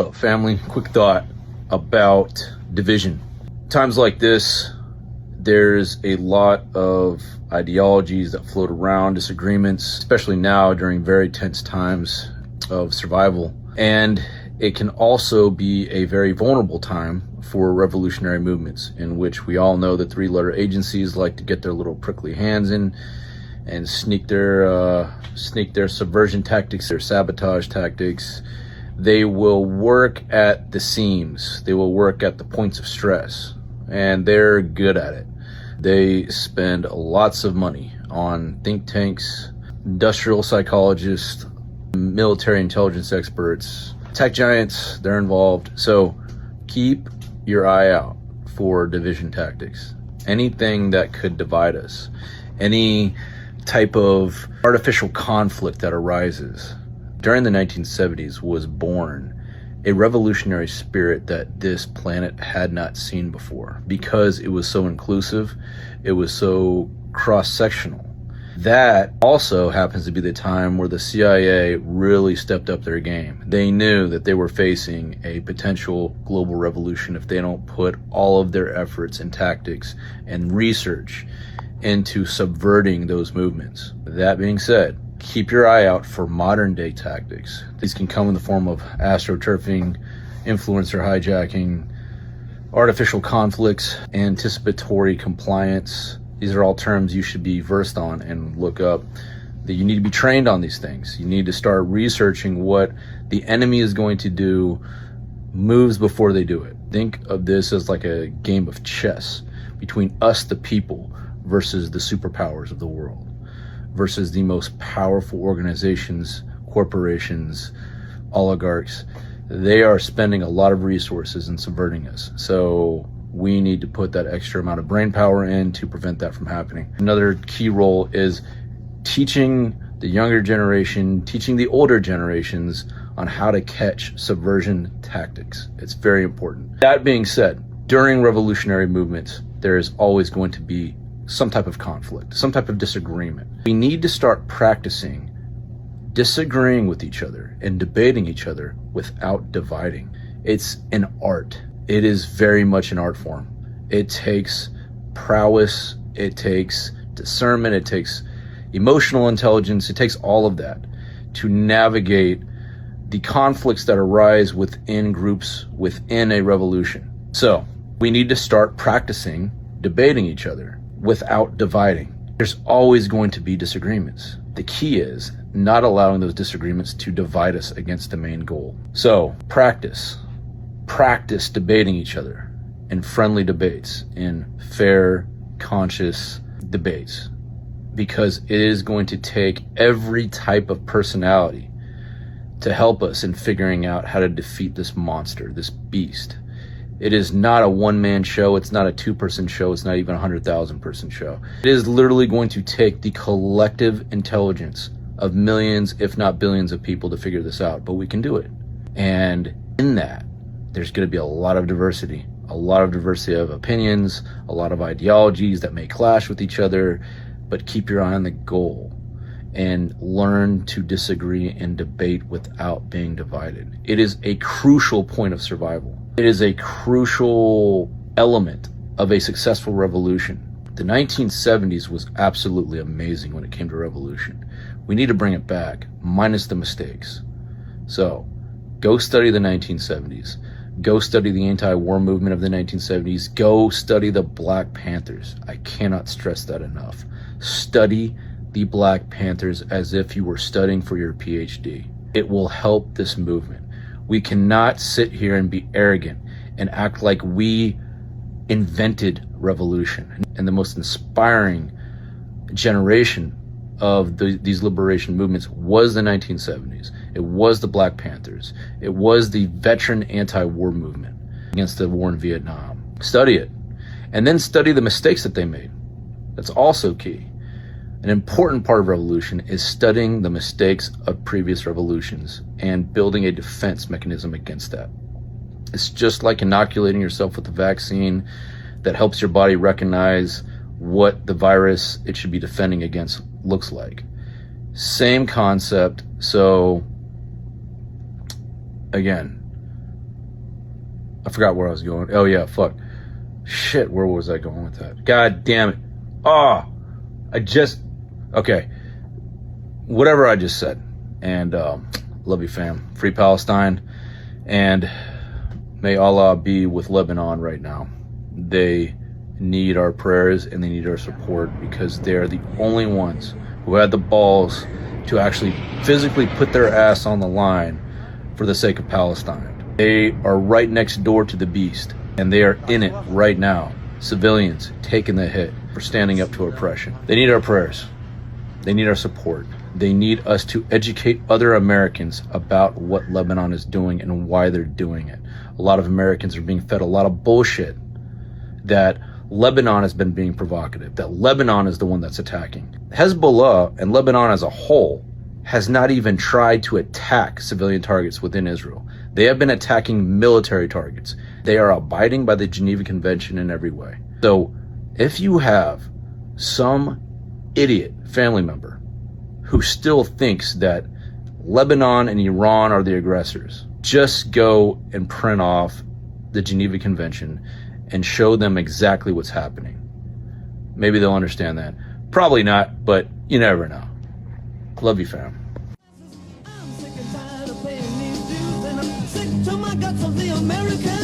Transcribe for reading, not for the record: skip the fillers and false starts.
So, family, quick thought about division. Times like this, there's a lot of ideologies that float around, disagreements, especially now during very tense times of survival. And it can also be a very vulnerable time for revolutionary movements, in which we all know that three-letter agencies like to get their little prickly hands in and sneak their subversion tactics, their sabotage tactics. They will work at the seams. They will work at the points of stress, and they're good at it. They spend lots of money on think tanks, industrial psychologists, military intelligence experts, tech giants. They're involved. So keep your eye out for division tactics. Anything that could divide us, any type of artificial conflict that arises. During the 1970s was born a revolutionary spirit that this planet had not seen before, because it was so inclusive, it was so cross-sectional. That also happens to be the time where the CIA really stepped up their game. They knew that they were facing a potential global revolution if they don't put all of their efforts and tactics and research into subverting those movements. That being said, keep your eye out for modern day tactics. These can come in the form of astroturfing, influencer hijacking, artificial conflicts, anticipatory compliance. These are all terms you should be versed on and look up. That you need to be trained on these things. You need to start researching what the enemy is going to do moves before they do it. Think of this as like a game of chess between us, the people, versus the superpowers of the world, versus the most powerful organizations, corporations, oligarchs. They are spending a lot of resources in subverting us. So we need to put that extra amount of brain power in to prevent that from happening. Another key role is teaching the younger generation, teaching the older generations on how to catch subversion tactics. It's very important. That being said, during revolutionary movements, there is always going to be some type of conflict, some type of disagreement. We need to start practicing disagreeing with each other and debating each other without dividing. It's an art. It is very much an art form. It takes prowess, it takes discernment, it takes emotional intelligence, it takes all of that to navigate the conflicts that arise within groups within a revolution. So we need to start practicing debating each other without dividing. There's always going to be disagreements. The key is not allowing those disagreements to divide us against the main goal. So practice debating each other in friendly debates, in fair, conscious debates, because it is going to take every type of personality to help us in figuring out how to defeat this monster, this beast. It is not a one-man show. It's not a two-person show. It's not even a 100,000-person show. It is literally going to take the collective intelligence of millions, if not billions of people to figure this out, but we can do it. And in that, there's going to be a lot of diversity of opinions, a lot of ideologies that may clash with each other, but keep your eye on the goal and learn to disagree and debate without being divided. It is a crucial point of survival. It is a crucial element of a successful revolution. The 1970s was absolutely amazing when it came to revolution. We need to bring it back, minus the mistakes. So, go study the 1970s. Go study the anti-war movement of the 1970s. Go study the Black Panthers. I cannot stress that enough. Study the Black Panthers as if you were studying for your PhD. It will help this movement. We cannot sit here and be arrogant and act like we invented revolution. And the most inspiring generation of these liberation movements was the 1970s. It was the Black Panthers. It was the veteran anti-war movement against the war in Vietnam. Study it. And then study the mistakes that they made. That's also key. An important part of revolution is studying the mistakes of previous revolutions and building a defense mechanism against that. It's just like inoculating yourself with a vaccine that helps your body recognize what the virus it should be defending against looks like. Same concept. So again, I forgot where I was going. Oh yeah, fuck. Shit, where was I going with that? God damn it. Okay. Whatever I just said. And love you, fam. Free Palestine. And may Allah be with Lebanon right now. They need our prayers and they need our support because they're the only ones who had the balls to actually physically put their ass on the line for the sake of Palestine. They are right next door to the beast, and they are in it right now. Civilians taking the hit for standing up to oppression. They need our prayers. They need our support. They need us to educate other Americans about what Lebanon is doing and why they're doing it. A lot of Americans are being fed a lot of bullshit that Lebanon has been being provocative, that Lebanon is the one that's attacking. Hezbollah and Lebanon as a whole has not even tried to attack civilian targets within Israel. They have been attacking military targets. They are abiding by the Geneva Convention in every way. So if you have some idiot family member who still thinks that Lebanon and Iran are the aggressors, just go and print off the Geneva Convention and show them exactly what's happening. Maybe they'll understand that. Probably not, but you never know. Love you, fam. I'm sick and tired of paying these dues, and I'm sick to my guts of the American